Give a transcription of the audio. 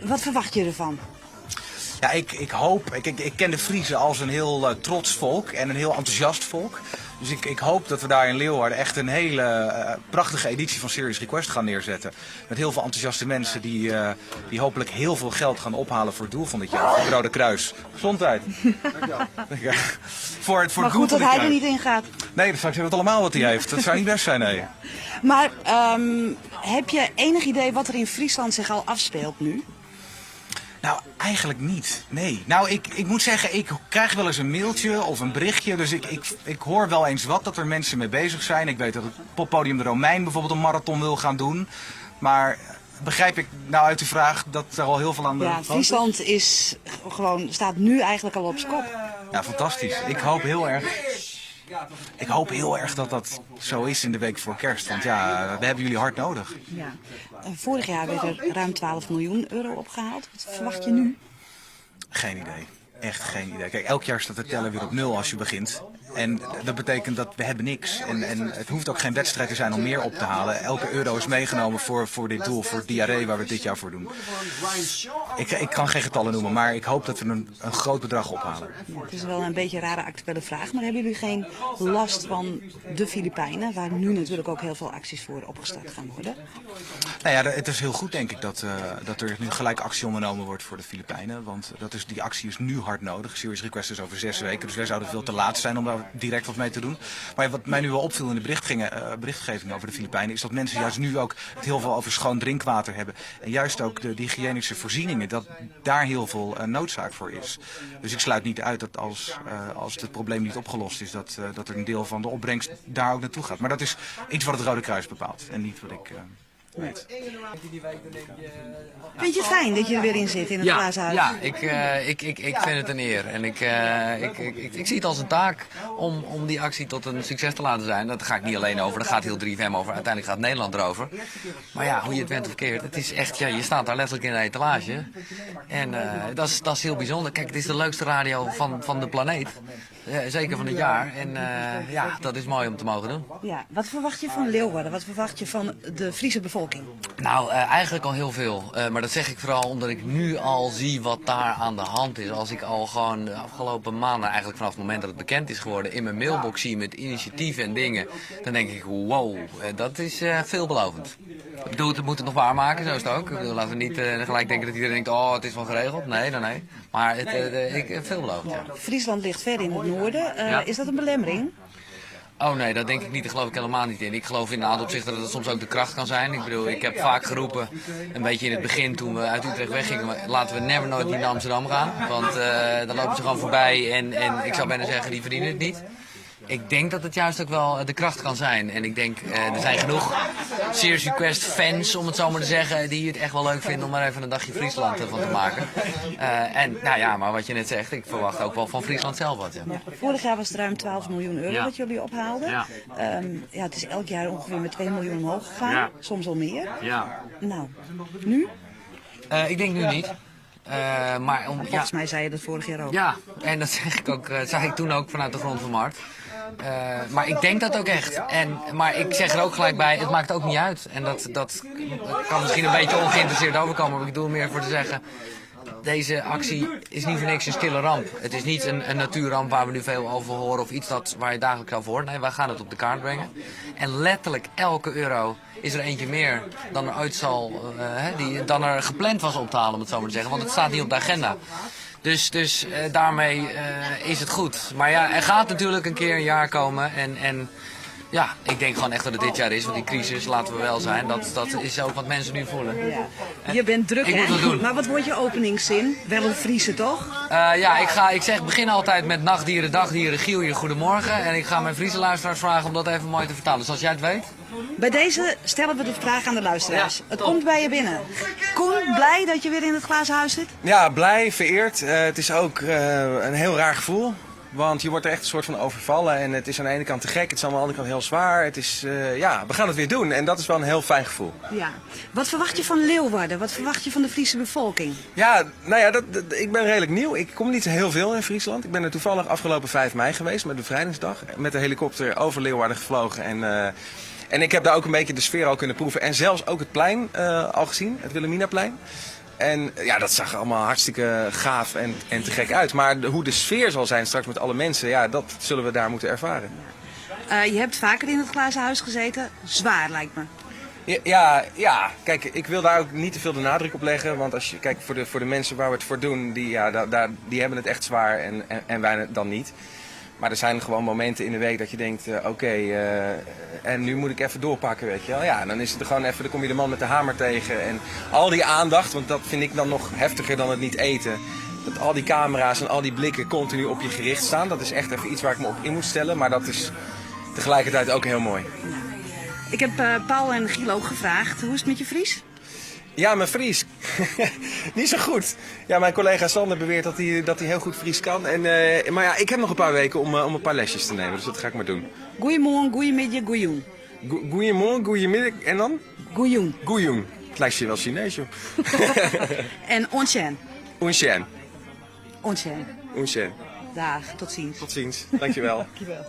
Wat verwacht je ervan? Ja, ik hoop, ik ken de Friezen als een heel trots volk en een heel enthousiast volk. Dus ik hoop dat we daar in Leeuwarden echt een hele prachtige editie van Serious Request gaan neerzetten. Met heel veel enthousiaste mensen die hopelijk heel veel geld gaan ophalen voor het doel van dit jaar. Voor het Rode Kruis. Gezondheid. Dankjewel. Voor het Maar doel goed van dat dit hij er jaar. niet in gaat. Nee, straks hebben we het allemaal wat hij heeft. Dat zou niet best zijn, nee. Maar heb je enig idee wat er in Friesland zich al afspeelt nu? Nou, eigenlijk niet. Nee. Nou, ik moet zeggen, ik krijg wel eens een mailtje of een berichtje. Dus ik hoor wel eens wat dat er mensen mee bezig zijn. Ik weet dat het poppodium de Romein bijvoorbeeld een marathon wil gaan doen. Maar begrijp ik nou uit de vraag dat er al heel veel aan de Ja, hand is? Friesland staat nu eigenlijk al op z'n kop. Ja, fantastisch. Ik hoop heel erg dat dat zo is in de week voor kerst. Want ja, we hebben jullie hard nodig. Ja. Vorig jaar werd er ruim 12 miljoen euro opgehaald. Wat verwacht je nu? Geen idee. Echt geen idee. Kijk, elk jaar staat de teller weer op 0 als je begint. En dat betekent dat we hebben niks. En het hoeft ook geen wedstrijd te zijn om meer op te halen. Elke euro is meegenomen voor dit doel, voor het diarree waar we het dit jaar voor doen. Ik kan geen getallen noemen, maar ik hoop dat we een groot bedrag ophalen. Ja, het is wel een beetje een rare actuele vraag, maar hebben jullie geen last van de Filipijnen, waar nu natuurlijk ook heel veel acties voor opgestart gaan worden? Nou ja, het is heel goed denk ik dat er nu gelijk actie ondernomen wordt voor de Filipijnen. Want die actie is nu hard nodig. Serious Request is over 6 weken, dus wij zouden veel te laat zijn om daar direct wat mee te doen. Maar wat mij nu wel opviel in de berichtgeving over de Filipijnen is dat mensen juist nu ook het heel veel over schoon drinkwater hebben. En juist ook de hygiënische voorzieningen, dat daar heel veel noodzaak voor is. Dus ik sluit niet uit dat als het probleem niet opgelost is, dat er een deel van de opbrengst daar ook naartoe gaat. Maar dat is iets wat het Rode Kruis bepaalt en niet wat ik weet. Vind je het fijn dat je er weer in zit in het glazen huis? Ja, ik vind het een eer. En ik zie het als een taak om die actie tot een succes te laten zijn. Dat ga ik niet alleen over, daar gaat heel 3FM over. Uiteindelijk gaat Nederland erover. Maar ja, hoe je het bent of verkeerd, het is echt, je staat daar letterlijk in een etalage. En dat is heel bijzonder. Kijk, het is de leukste radio van de planeet. Zeker van het jaar. En dat is mooi om te mogen doen. Ja, wat verwacht je van Leeuwarden? Wat verwacht je van de Friese bevolking? Nou, eigenlijk al heel veel. Maar dat zeg ik vooral omdat ik nu al zie wat daar aan de hand is. Als ik al gewoon de afgelopen maanden, eigenlijk vanaf het moment dat het bekend is geworden, in mijn mailbox zie met initiatieven en dingen, dan denk ik, wow, dat is veelbelovend. Ik bedoel, het moet het nog waarmaken, zo is het ook. Ik bedoel, laten we niet gelijk denken dat iedereen denkt, oh, het is wel geregeld. Nee. Maar veelbelovend, ja. Friesland ligt ver in het noorden. Is dat een belemmering? Oh nee, dat denk ik niet. Daar geloof ik helemaal niet in. Ik geloof in een aantal opzichten dat het soms ook de kracht kan zijn. Ik bedoel, ik heb vaak geroepen, een beetje in het begin toen we uit Utrecht weggingen, laten we never nooit niet naar Amsterdam gaan. Want dan lopen ze gewoon voorbij en ik zou bijna zeggen, die verdienen het niet. Ik denk dat het juist ook wel de kracht kan zijn. En ik denk, er zijn genoeg Serious Request fans, om het zo maar te zeggen, die het echt wel leuk vinden om maar even een dagje Friesland van te maken. En nou ja, maar wat je net zegt, ik verwacht ook wel van Friesland zelf wat. Ja. Ja, vorig jaar was het ruim 12 miljoen euro wat jullie ophaalden. Ja. Het is elk jaar ongeveer met 2 miljoen omhoog gegaan. Soms al meer. Ja. Nou, nu? Ik denk nu niet. Maar Volgens mij zei je dat vorig jaar ook. Ja, en dat zeg ik toen ook vanuit de grond van Markt. Maar ik denk dat ook echt. Maar ik zeg er ook gelijk bij, het maakt ook niet uit. En dat kan misschien een beetje ongeïnteresseerd overkomen, maar ik bedoel meer voor te zeggen, deze actie is niet voor niks een stille ramp. Het is niet een natuurramp waar we nu veel over horen of iets waar je dagelijks over hoort. Nee, wij gaan het op de kaart brengen. En letterlijk elke euro is er eentje meer dan er ooit dan er gepland was op te halen, om het zo maar te zeggen. Want het staat niet op de agenda. Dus daarmee is het goed. Maar ja, er gaat natuurlijk een keer een jaar komen en ja, ik denk gewoon echt dat het dit jaar is, want die crisis, laten we wel zijn, dat is ook wat mensen nu voelen. Ja. Je bent druk, ik hè? moet het doen. Maar wat wordt je openingszin? Wel een Friese, toch? Ik begin altijd met nachtdieren, dagdieren, Gielje, goedemorgen. En ik ga mijn Friese luisteraars vragen om dat even mooi te vertalen. Dus als jij het weet. Bij deze stellen we de vraag aan de luisteraars. Het komt bij je binnen. Koen, blij dat je weer in het glazen huis zit? Ja, blij, vereerd. Het is ook een heel raar gevoel. Want je wordt er echt een soort van overvallen en het is aan de ene kant te gek, het is aan de andere kant heel zwaar. Het is, we gaan het weer doen en dat is wel een heel fijn gevoel. Ja. Wat verwacht je van Leeuwarden? Wat verwacht je van de Friese bevolking? Ja, nou ja, ik ben redelijk nieuw. Ik kom niet heel veel in Friesland. Ik ben er toevallig afgelopen 5 mei geweest met Bevrijdingsdag. Met de helikopter over Leeuwarden gevlogen en ik heb daar ook een beetje de sfeer al kunnen proeven. En zelfs ook het plein al gezien, het Wilhelminaplein. En ja, dat zag allemaal hartstikke gaaf en te gek uit. Maar hoe de sfeer zal zijn straks met alle mensen, ja, dat zullen we daar moeten ervaren. Je hebt vaker in het glazen huis gezeten. Zwaar lijkt me. Ja, kijk, ik wil daar ook niet te veel de nadruk op leggen. Want als je kijkt voor de mensen waar we het voor doen, die hebben het echt zwaar en wij dan niet. Maar er zijn gewoon momenten in de week dat je denkt, oké, en nu moet ik even doorpakken, weet je wel. Ja, dan is het er gewoon even, dan kom je de man met de hamer tegen. En al die aandacht, want dat vind ik dan nog heftiger dan het niet eten. Dat al die camera's en al die blikken continu op je gericht staan. Dat is echt even iets waar ik me op in moet stellen. Maar dat is tegelijkertijd ook heel mooi. Ik heb Paul en Giel ook gevraagd. Hoe is het met je Fries? Ja, mijn Fries. Niet zo goed. Ja, mijn collega Sander beweert dat hij heel goed Fries kan. Maar ja, ik heb nog een paar weken om een paar lesjes te nemen. Dus dat ga ik maar doen. Goeiemorgen, goeiemiddag, goeioen. Goeiemorgen, goeiemiddag en dan? Goeioen. Goeioen. Het lijkt je wel Chinees, joh. En onchen. Unshen. Onchen. Unshen. Dag, tot ziens. Tot ziens. Dankjewel. Dankjewel.